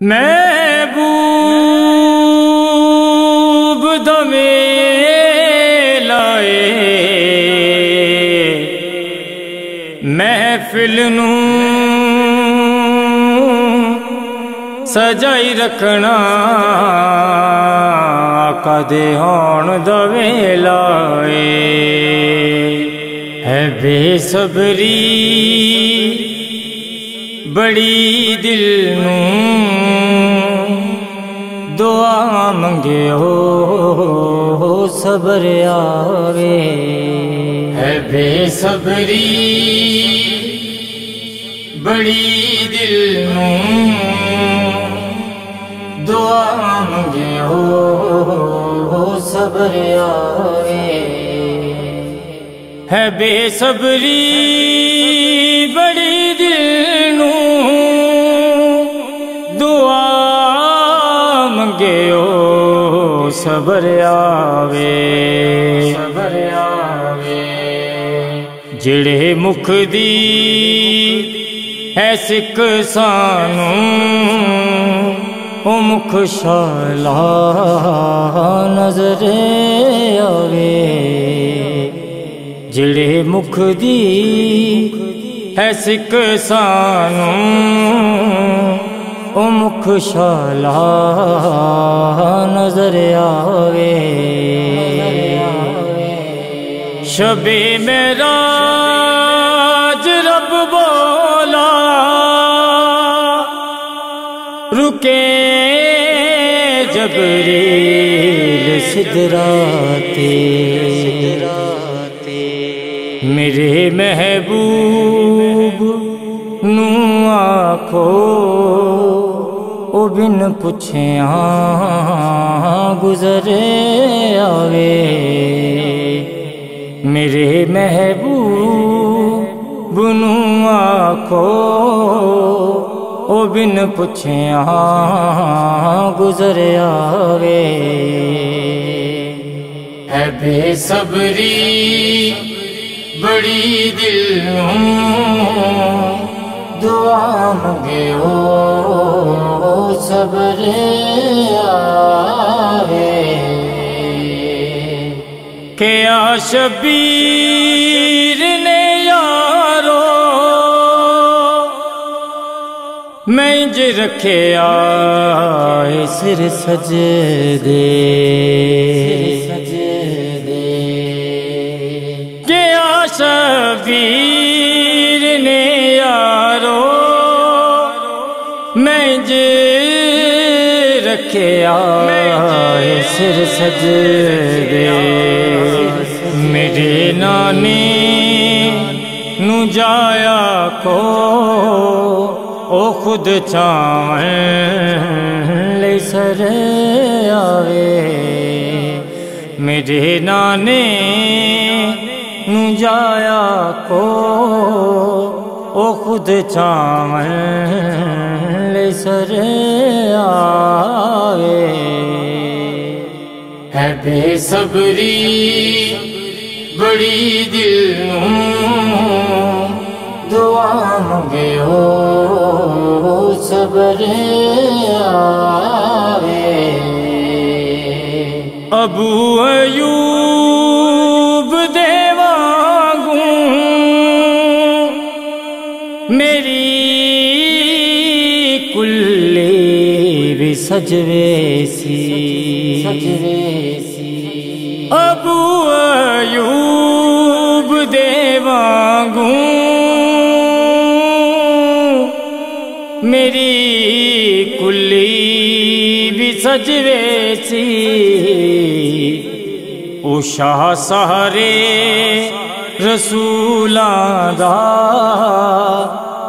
محبوب دمے لائے محفل سجائی رکھنا کدے ہون دے لائے ہے بے صبری بڑی دل دعا منگے ہو صبر آوے ہے بے صبری بڑی دل دعا منگے ہو صبر آوے ہے بے صبری بڑی دل دعا منگے ہو صبر آوے صبر آوے جڑے مکھ دی ہے سکھ سانوں او مکھ شالا نظر آوے جڑے مکھ دی ہے سکھ سانوں او مکھ شالا نظر آوے شب معراج رب بولا رکے جبریل سدراتے میرے محبوب نو آکھو او بن پچھیاں گزر آوے میرے محبوب نو آکھو او بن پچھیاں گزر آوے ہے بے صبری بڑی دل دعا منگے ہو صبر آوے کیا شبیر نے یارو میں ج رکھے آئے سر سجدے کیا شبیر نے یارو میں ج رکھے آئے سر سجدے میرے نانے نو جایا کو او خود چاہیں لے سر آوے میرے نانے نو جایا کو او خود چاہیں لے سر آوے ہے بے صبری بڑی دل دعا منگے ہو صبر آوے ابو ایوب دے وانگوں میری کلی بھی سجوے سی ابو ایوب دے وانگوں میری کلی بھی سجوے سی او شاہ سہارے رسولاں دا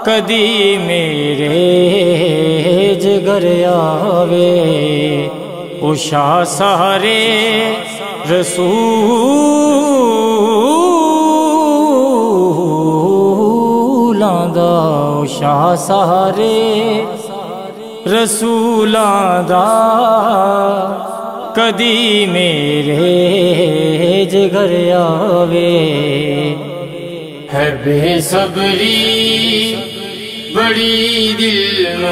کدی میرے جگر آوے او شاہ سہارے رسولاں دا او شاہ سہارے رسولاں دا کدی میرے جگر آوے ہے بے صبری بڑی دل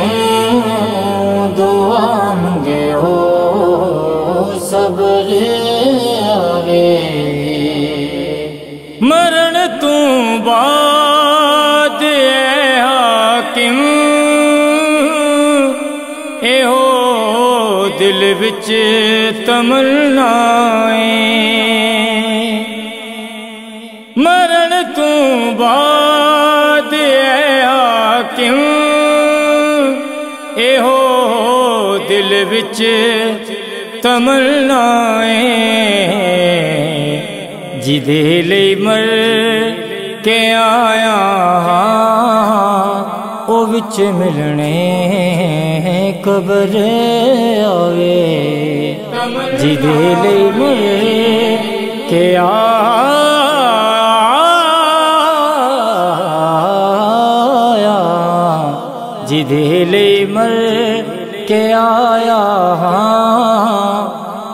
ਇਹੋ ਦਿਲ ਵਿੱਚ ਤਮੰਨਾਏ ਮਰਨ ਤੋਂ ਬਾਅਦ ਐ ਹਾਕਿਮ ਇਹੋ ਦਿਲ ਵਿੱਚ ਤਮੰਨਾਏ ਜਿਹਦੇ ਲਈ ਮਰ ਕੇ ਆਇਆ ਉਹ ਵਿੱਚ ਮਿਲਣੇ ਕਬਰ ਆਵੇ ਜਿਹਦੇ ਲਈ ਮਰ ਕੇ ਆਇਆ ਜਿਹਦੇ ਲਈ ਮਰ ਕੇ ਆਇਆ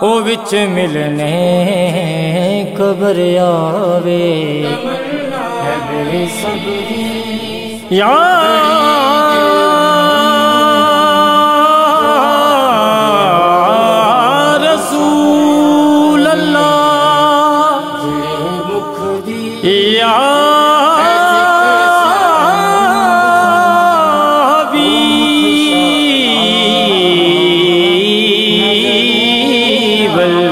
ਉਹ ਵਿੱਚ ਮਿਲਣੇ ਕਬਰ ਆਵੇ ਹੈ ਬੇਸਬਰੀ یا رسول اللہ یا حبیب اللہ